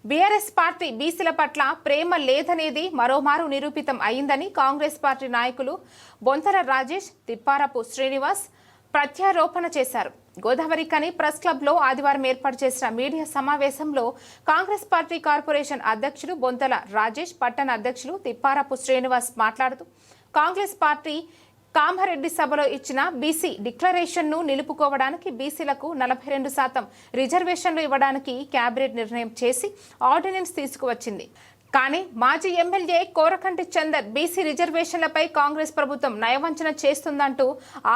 BRS party బీసీల పట్ల ప్రేమ లేదనేది మరోమారు నిరూపితం అయిందని కాంగ్రెస్ పార్టీ నాయకులు బొంతల రాజేష్, తిప్పారపు శ్రీనివాస్ ప్రత్యారోపణ చేశారు. గోదావరికని ప్రెస్ క్లబ్లో ఆదివారం ఏర్పాటు చేసిన మీడియా సమావేశంలో కాంగ్రెస్ పార్టీ కార్పొరేషన్ అధ్యక్షులు బొంతల రాజేష్, పట్టణ అధ్యక్షులు తిప్పారపు శ్రీనివాస్ మాట్లాడుతూ కాంగ్రెస్ పార్టీ కామారెడ్డి సభలో ఇచ్చిన బీసీ డిక్లరేషన్ను నిలుపుకోవడానికి బీసీలకు 42% రిజర్వేషన్లు ఇవ్వడానికి కేబినెట్ నిర్ణయం చేసి ఆర్డినెన్స్ తీసుకువచ్చింది. కానీ మాజీ ఎమ్మెల్యే కోరకంటి చందర్ బీసీ రిజర్వేషన్లపై కాంగ్రెస్ ప్రభుత్వం నయవంచన చేస్తుందంటూ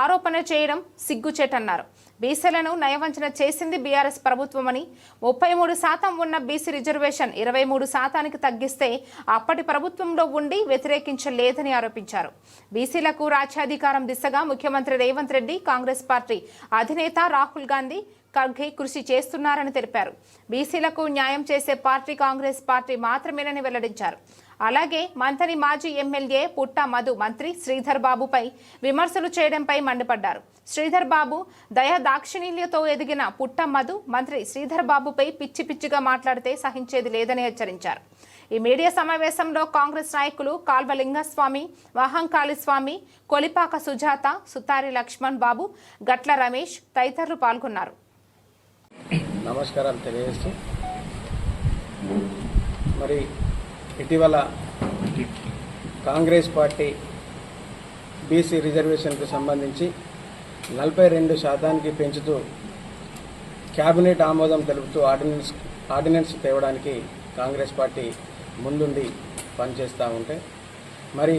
ఆరోపణ చేయడం సిగ్గుచేటన్నారు. బీసీలను నయవంచన చేసింది బీఆర్ఎస్ ప్రభుత్వమని, 33% ఉన్న బీసీ రిజర్వేషన్ 23%కి తగ్గిస్తే అప్పటి ప్రభుత్వంలో ఉండి వ్యతిరేకించలేదని ఆరోపించారు. బీసీలకు రాజ్యాధికారం దిశగా ముఖ్యమంత్రి రేవంత్ రెడ్డి, కాంగ్రెస్ పార్టీ అధినేత రాహుల్ గాంధీ, ఖర్గే కృషి చేస్తున్నారని తెలిపారు. బీసీలకు న్యాయం చేసే పార్టీ కాంగ్రెస్ పార్టీ మాత్రమేనని వెల్లడించారు. అలాగే మంథని మాజీ ఎమ్మెల్యే పుట్ట మధు మంత్రి శ్రీధర్ బాబుపై విమర్శలు చేయడంపై మండిపడ్డారు. శ్రీధర్ బాబు దయా దాక్షిణ్యంతో ఎదిగిన పుట్ట మధు మంత్రి శ్రీధర్ బాబుపై పిచ్చి పిచ్చిగా మాట్లాడితే సహించేది లేదని హెచ్చరించారు. ఈ మీడియా సమావేశంలో కాంగ్రెస్ నాయకులు కాల్వలింగస్వామి, వహంకాళిస్వామి, కొలిపాక సుజాత, సుతారి లక్ష్మణ్ బాబు, గట్ల రమేష్ తదితరులు పాల్గొన్నారు. నమస్కారాలు తెలియజేస్తూ, మరి ఇటీవల కాంగ్రెస్ పార్టీ బీసీ రిజర్వేషన్కు సంబంధించి 42% పెంచుతూ క్యాబినెట్ ఆమోదం తెలుపుతూ ఆర్డినెన్స్ తేవడానికి కాంగ్రెస్ పార్టీ ముందుండి పనిచేస్తూ ఉంటే, మరి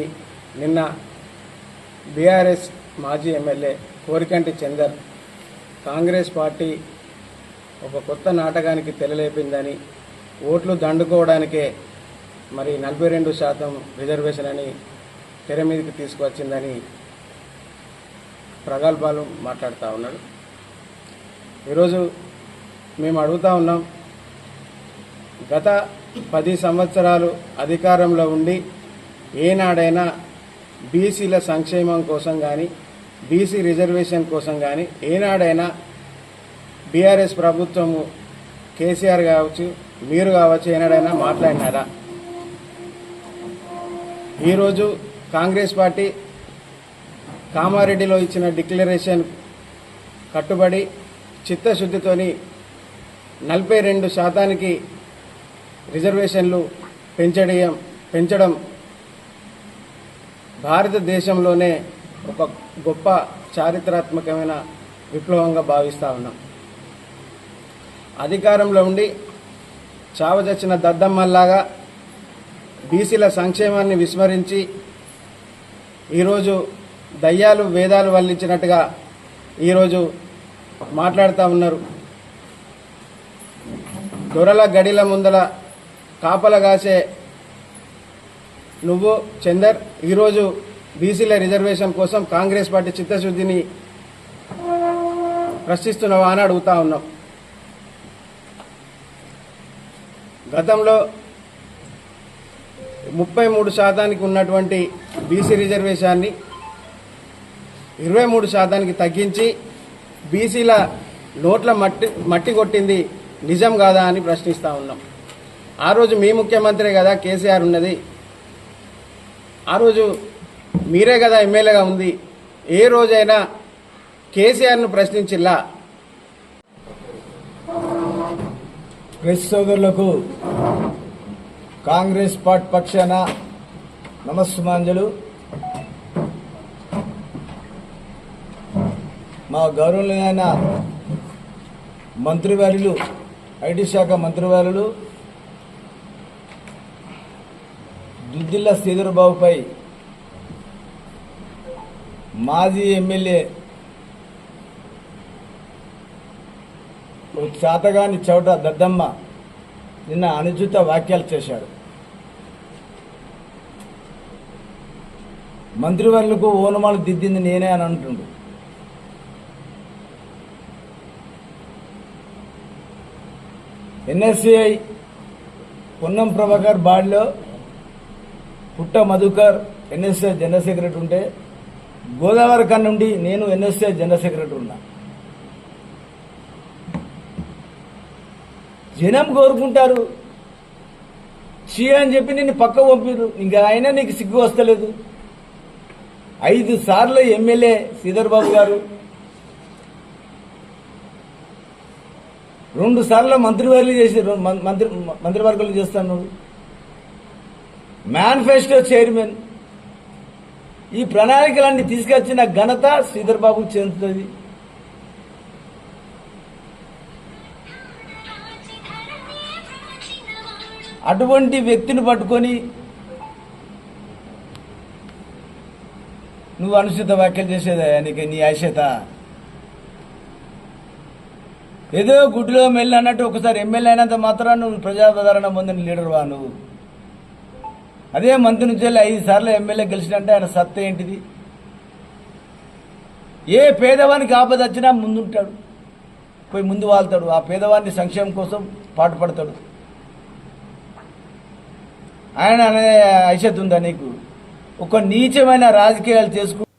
నిన్న బీఆర్ఎస్ మాజీ ఎమ్మెల్యే కోరికంటి చందర్ కాంగ్రెస్ పార్టీ ఒక కొత్త నాటకానికి తెరలేపిందని, ఓట్లు దండుకోవడానికే మరి 42% రిజర్వేషన్ అని తెర మీదకి తీసుకువచ్చిందని ప్రగల్భాలు మాట్లాడుతూ ఉన్నాడు. ఈరోజు మేము అడుగుతూ ఉన్నాం, గత 10 సంవత్సరాలు అధికారంలో ఉండి ఏనాడైనా బీసీల సంక్షేమం కోసం కానీ, బీసీ రిజర్వేషన్ కోసం కానీ ఏనాడైనా బీఆర్ఎస్ ప్రభుత్వము, కేసీఆర్ కావచ్చు, మీరు కావచ్చు, ఏనాడైనా మాట్లాడినారా? ఈరోజు కాంగ్రెస్ పార్టీ కామారెడ్డిలో ఇచ్చిన డిక్లరేషన్ కట్టుబడి చిత్తశుద్ధితోని 42%కి రిజర్వేషన్లు పెంచడం భారతదేశంలోనే ఒక గొప్ప చారిత్రాత్మకమైన విప్లవంగా భావిస్తూ ఉన్నాం. అధికారంలో ఉండి చావచచ్చిన దద్దమ్మల్లాగా బీసీల సంక్షేమాన్ని విస్మరించి ఈరోజు దయ్యాలు వేదాలు వల్లించినట్టుగా ఈరోజు మాట్లాడుతూ ఉన్నారు. దొరల గడిల ముందల కాపలగాసే నువ్వు చందర్ ఈరోజు బీసీల రిజర్వేషన్ కోసం కాంగ్రెస్ పార్టీ చిత్తశుద్ధిని ప్రశ్నిస్తున్నావా అని అడుగుతా ఉన్నాం. గతంలో 33%కి ఉన్నటువంటి బీసీ రిజర్వేషన్ని 23%కి తగ్గించి బీసీల నోట్ల మట్టి కొట్టింది నిజం కాదా అని ప్రశ్నిస్తూ ఉన్నాం. ఆ రోజు మీ ముఖ్యమంత్రి కదా కేసీఆర్ ఉన్నది, ఆ రోజు మీరే కదా ఎమ్మెల్యేగా ఉంది. ఏ రోజైనా కేసీఆర్ను ప్రశ్నించిల్లా? ప్రెస్ సోదరులకు కాంగ్రెస్ పార్టీ పక్షాన నమస్సుమాంజలు. మా గౌరవనీయమైన మంత్రివర్యులు, ఐటీ శాఖ మంత్రివర్యులు దుద్దిల్ల శ్రీధర్ బాబుపై మాజీ ఎమ్మెల్యే చాతగాని చౌట దద్దమ్మ నిన్న అనుచిత వ్యాఖ్యలు చేశాడు. మంత్రివర్యులకు ఓనమాలు దిద్దింది నేనే అని అంటుండు. ఎన్ఎస్సిఐ పొన్నం ప్రభాకర్ బాడిలో పుట్ట మధుకర్ ఎన్ఎస్సిఐ జనరల్ సెక్రటరీ ఉంటే, గోదావరి కన్ నుండి నేను ఎన్ఎస్సిఐ జనరల్ సెక్రటరీ ఉన్నా. జనం కోరుకుంటారు చీ అని చెప్పి నిన్ను పక్క పంపిరు. ఇంకా అయినా నీకు సిగ్గు వస్తలేదు. 5 సార్లు ఎమ్మెల్యే శ్రీధర్ బాబు గారు, 2 సార్లు మంత్రివర్గం చేసి మంత్రివర్గాలు చేస్తాను. Manifesto chairman. ఈ ప్రణాళికలన్నీ తీసుకొచ్చిన ఘనత శ్రీధర్ బాబుకు చెందుతుంది. అటువంటి వ్యక్తిని పట్టుకొని నువ్వు అనుచిత వ్యాఖ్యలు చేసేదా? నీకు నీ ఆశత ఏదో గుడ్లో మెల్లి అన్నట్టు ఒకసారి ఎమ్మెల్యే అయినంత మాత్రం నువ్వు ప్రజాదరణ పొందిన లీడర్ వా నువ్వు? అదే మంత్రి నుంచి 5 సార్లు ఎమ్మెల్యే గెలిచినంటే ఆయన సత్తా ఏంటిది? ఏ పేదవానికి ఆపద వచ్చినా ముందుంటాడు, పోయి ముందు వాళ్తాడు, ఆ పేదవాడిని సంక్షేమం కోసం పాటుపడతాడు. ఆయన అనే ఐషత్ ఉందా నీకు? ఒక నీచమైన రాజకీయాలు చేసుకుంటూ